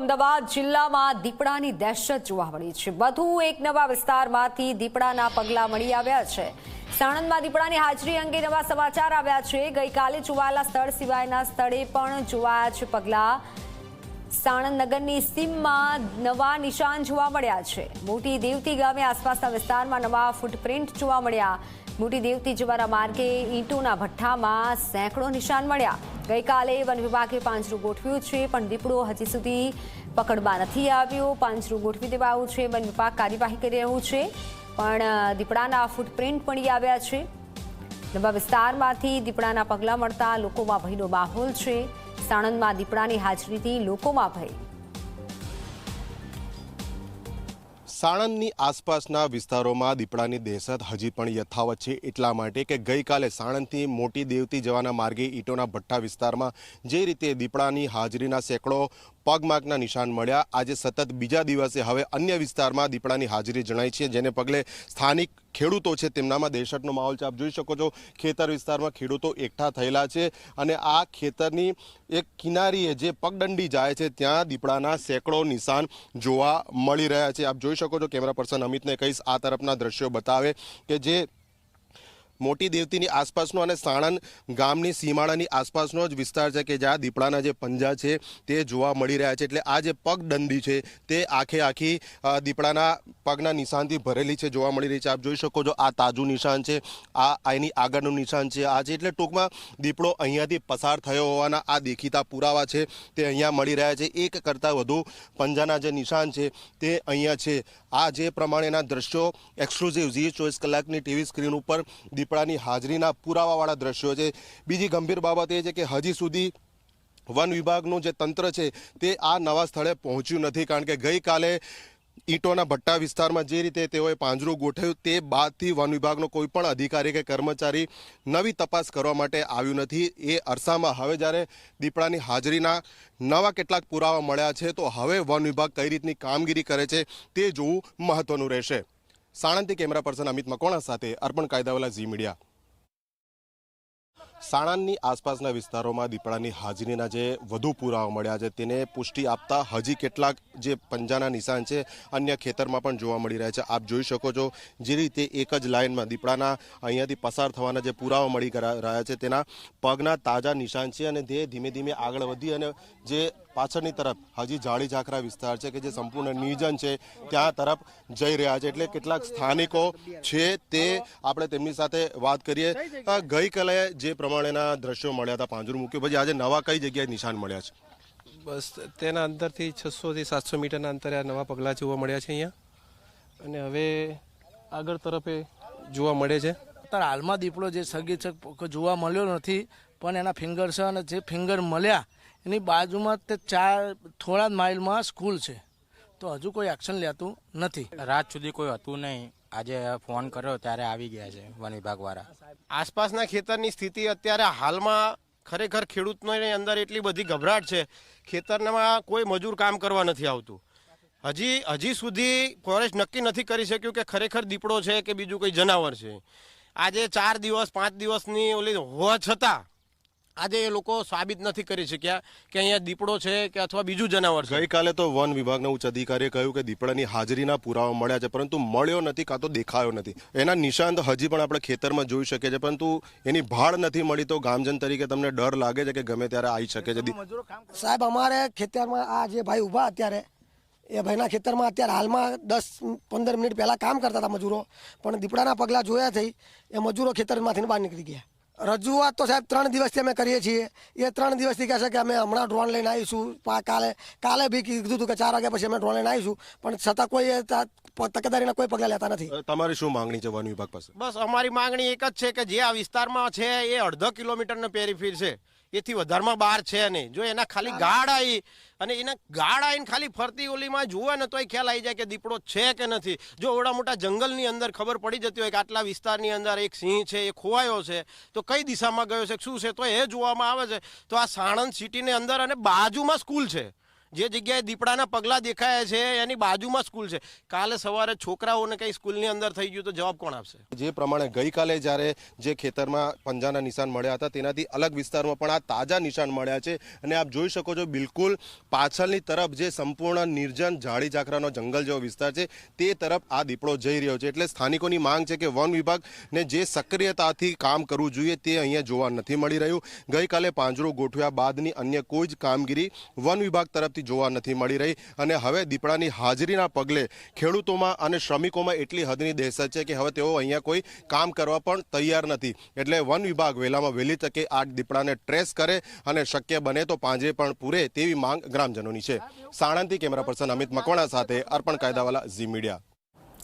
અમદાવાદ જિલ્લામાં દીપડાની દહેશત જોવા મળી છે। વધુ એક નવા વિસ્તારમાંથી દીપડાના પગલા મળી આવ્યા છે। સાણંદમાં દીપડાની હાજરી અંગે નવા સમાચાર આવ્યા છે। ગઈકાલે જોવાયેલા સ્થળ સિવાયના સ્થળે પણ જોવાયા છે પગલા। સાણંદ નગરની સીમમાં નવા નિશાન જોવા મળ્યા છે। મોટી દેવતી ગામે આસપાસના વિસ્તારમાં નવા ફૂટપ્રિન્ટ જોવા મળ્યા। મોટી દેવતી જવાના માર્ગે ઈંટોના ભઠ્ઠામાં સેંકડો નિશાન મળ્યા। ગઈકાલે વન વિભાગે પાંજરું ગોઠવ્યું છે, પણ દીપડો હજી સુધી પકડમાં નથી આવ્યો। પાંજરું ગોઠવી દેવાયું છે, વન વિભાગ કાર્યવાહી કરી રહ્યું છે, પણ દીપડાના ફૂટપ્રિન્ટ મળી આવ્યા છે। નવા વિસ્તારમાંથી દીપડાના પગલા મળતા લોકોમાં ભયનો માહોલ છે। સાણંદમાં દીપડાની હાજરીથી લોકોમાં ભય। સાણંદની આસપાસના વિસ્તારોમાં દીપડાની દહેશત હજી પણ યથાવત છે, એટલા માટે કે ગઈકાલે સાણંદથી મોટી દેવતી જવાના માર્ગે ઈંટોના ભઠ્ઠા વિસ્તારમાં જે રીતે દીપડાની હાજરીના સેંકડો પગમાર્કના નિશાન મળ્યા, આજે સતત બીજા દિવસે હવે અન્ય વિસ્તારમાં દીપડાની હાજરી જણાઈ છે, જેને પગલે સ્થાનિક ખેડૂતો છે તેમનામાં દહેશતનો માહોલ છે। આપ જોઈ શકો છો, ખેતર વિસ્તારમાં ખેડૂતો એકઠા થયેલા છે અને આ ખેતરની એક કિનારીએ જે પગદંડી જાય છે ત્યાં દીપડાના સેંકડો નિશાન જોવા મળી રહ્યા છે। આપ જોઈ શકો છો, કેમેરા પર્સન અમિતને કહીશ આ તરફના દ્રશ્યો બતાવે કે જે મોટી દેવતીની આસપાસનો અને સાણંદ ગામની સીમાડાની આસપાસનો જ વિસ્તાર છે કે જ્યાં દીપડાના જે પંજા છે તે જોવા મળી રહ્યા છે। એટલે આ જે પગદંડી છે તે આખી દીપડાના પગના નિશાનથી ભરેલી છે, જોવા મળી રહી છે। આપ જોઈ શકો છો, આ તાજું નિશાન છે, આ એની આગળનું નિશાન છે, આ છે એટલે ટૂંકમાં દીપડો અહીંયાથી પસાર થયો હોવાના આ દેખીતા પુરાવા છે તે અહીંયા મળી રહ્યા છે। એક કરતાં વધુ પંજાના જે નિશાન છે તે અહીંયા છે। આ જે પ્રમાણેના દ્રશ્યો એક્સક્લુઝિવ ઝી 24 કલાકની ટીવી સ્ક્રીન ઉપર દીપડાની હાજરીના પુરાવાવાળા દ્રશ્યો છે। બીજી ગંભીર બાબત એ છે કે હજી સુધી વન વિભાગનું જે તંત્ર છે તે આ નવા સ્થળે પહોંચ્યું નથી, કારણ કે ગઈકાલે ઈંટોના ભઠ્ઠા વિસ્તારમાં જે રીતે તેઓએ પાંજરું ગોઠવ્યું તે બાદથી વન વિભાગનો કોઈ પણ અધિકારી કે કર્મચારી નવી તપાસ કરવા માટે આવ્યું નથી। એ અરસામાં હવે જ્યારે દીપડાની હાજરીના નવા કેટલાક પુરાવા મળ્યા છે તો હવે વન વિભાગ કઈ રીતની કામગીરી કરે છે તે જોવું મહત્વનું રહેશે। સાણંદથી કેમેરા પર્સન અમિત મકવાણા સાથે અર્પણ કાયદાવાલા, ઝી મીડિયા। સાણંદની આસપાસના વિસ્તારોમાં દીપડાની હાજરીના જે વધુ પુરાવા મળ્યા છે તેને પુષ્ટિ આપતા હજી કેટલાક જે પંજાના નિશાન છે અન્ય ખેતરમાં પણ જોવા મળી રહ્યા છે। આપ જોઈ શકો છો, જે રીતે એક જ લાઇનમાં દીપડાના અહીંયાથી પસાર થવાના જે પુરાવા મળી રહ્યા છે તેના પગના તાજા નિશાન છે અને તે ધીમે ધીમે આગળ વધી અને જે પાછળની તરફ હજી જાળી ઝાખરા વિસ્તાર છે કે જે સંપૂર્ણ નિર્જન છે ત્યાં તરફ જઈ રહ્યા છે। એટલે કેટલાક સ્થાનિકો છે તે આપણે તેમની સાથે વાત કરીએ। ગઈકાલે જે પ્રમાણેના દ્રશ્યો મળ્યા હતા, પાંજરું મૂક્યું, પછી આજે નવા કઈ જગ્યાએ નિશાન મળ્યા છે? બસ તેના અંદરથી 600 થી 700 મીટરના અંતરે આ નવા પગલાં જોવા મળ્યા છે અહીંયા, અને હવે આગળ તરફે જોવા મળે છે। અત્યારે હાલમાં દીપડો જે સગીચક જોવા મળ્યો નથી, પણ એના ફિંગર છે અને જે ફિંગર મળ્યા એની બાજુમાં તે થોડા માઇલમાં સ્કૂલ છે, તો હજુ કોઈ એક્શન લેતું નથી। રાત સુધી કોઈ હતું નહીં, આજે ફોન કર્યો ત્યારે આવી ગયા છે વન વિભાગવાળા। આસપાસના ખેતરની સ્થિતિ અત્યારે હાલમાં ખરેખર ખેડૂતની અંદર એટલી બધી ગભરાટ છે, ખેતરમાં કોઈ મજૂર કામ કરવા નથી આવતું। હજી સુધી ફોરેસ્ટ નક્કી નથી કરી શક્યું કે ખરેખર દીપડો છે કે બીજું કોઈ જનાવર છે। આજે 4 દિવસ 5 દિવસની ઓલી હોવા છતાં આજે એ લોકો સાબિત નથી કરી શક્યા કે અહીંયા દીપડો છે કે અથવા બીજું જનાવર છે। ગઈકાલે તો વન વિભાગના ઉચ્ચ અધિકારીએ કહ્યું કે દીપડાની હાજરીના પુરાવા મળ્યા છે, પરંતુ મળ્યો નથી કાં તો દેખાયો નથી। એના નિશાન તો હજી પણ આપણે ખેતરમાં જોઈ શકીએ છીએ, પરંતુ એની ભાળ નથી મળી। તો ગામજન તરીકે તમને ડર લાગે છે કે ગમે ત્યારે આવી શકે છે? સાહેબ, અમારે ખેતરમાં આ જે ભાઈ ઉભા અત્યારે એ ભાઈના ખેતરમાં અત્યારે હાલમાં 10-15 મિનિટ પહેલા કામ કરતા હતા મજૂરો, પણ દીપડાના પગલા જોયા થઈ એ મજૂરો ખેતરમાંથી બહાર નીકળી ગયા। રજૂઆત તો સાહેબ 3 દિવસથી અમે કરીએ છીએ। એ 3 દિવસથી કહે છે કે અમે હમણાં ડ્રોન લઈને આવીશું, કાલે બી કીધું હતું કે 4 વાગ્યા પછી અમે ડ્રોન લઈને આવીશું, પણ છતાં કોઈ તકેદારીના કોઈ પગલા લેતા નથી। તમારી શું માંગણી છે વન વિભાગ પાસે? બસ અમારી માંગણી એક જ છે કે જે આ વિસ્તારમાં છે એ 1.5 કિલોમીટરનો પેરીફીર છે, એથી વધારમાં બહાર છે નહીં। જો એના ખાલી ગાડ આવી અને એના ગાડ આવીને ખાલી ફરતી ઓલીમાં જુએ ને તોય ખ્યાલ આવી જાય કે દીપડો છે કે નથી। જો ઓડા મોટા જંગલની અંદર ખબર પડી જતી હોય કે આટલા વિસ્તારની અંદર એક સિંહ છે, એ ખોવાયો છે, તો કઈ દિશામાં ગયો છે, શું છે, તો એ જોવામાં આવે છે। તો આ સાણંદ સિટીની અંદર અને બાજુમાં સ્કૂલ છે, જે જગ્યાએ દીપડાના પગલાં દેખાયા છે એની બાજુમાં સ્કૂલ છે. કાલે સવારે છોકરાઓને કંઈ સ્કૂલની અંદર થઈ ગયું તો જવાબ કોણ આપશે? જે પ્રમાણે ગઈકાલે જ્યારે જે ખેતરમાં પંજાના નિશાન મળ્યા હતા તેનાથી અલગ વિસ્તારમાં પણ આ તાજા નિશાન મળ્યા છે અને આપ જોઈ શકો છો બિલકુલ પાછળની તરફ જે સંપૂર્ણ નિર્જન ઝાડી ઝાકરાનો જંગલ જેવો વિસ્તાર છે તે તરફ આ દીપડો જઈ રહ્યો છે. એટલે સ્થાનિકોની માંગ છે કે વન વિભાગને જે સક્રિયતાથી કામ કરવું જોઈએ તે અહીંયા જોવા નથી મળી રહ્યું. ગઈકાલે પાંજરું ગોઠવ્યા બાદની અન્ય કોઈ જ કામગીરી વન વિભાગ તરફથી જોવા નથી મળી રહી અને હવે દીપડાની હાજરીના પગલે ખેડૂતોમાં અને શ્રમિકોમાં એટલી હદની દહેશત છે કે હવે તેઓ અહીંયા કોઈ કામ કરવા પણ તૈયાર નથી. એટલે વન વિભાગ વહેલામાં વહેલી તકે આ દીપડાને ટ્રેસ કરે અને શક્ય બને તો પાંજરે પણ પૂરે તેવી માંગ ગ્રામજનોની છે. સાણંદથી કેમેરા પર્સન અમિત મકવાણા સાથે અર્પણ કાયદાવાલા, ઝી મીડિયા.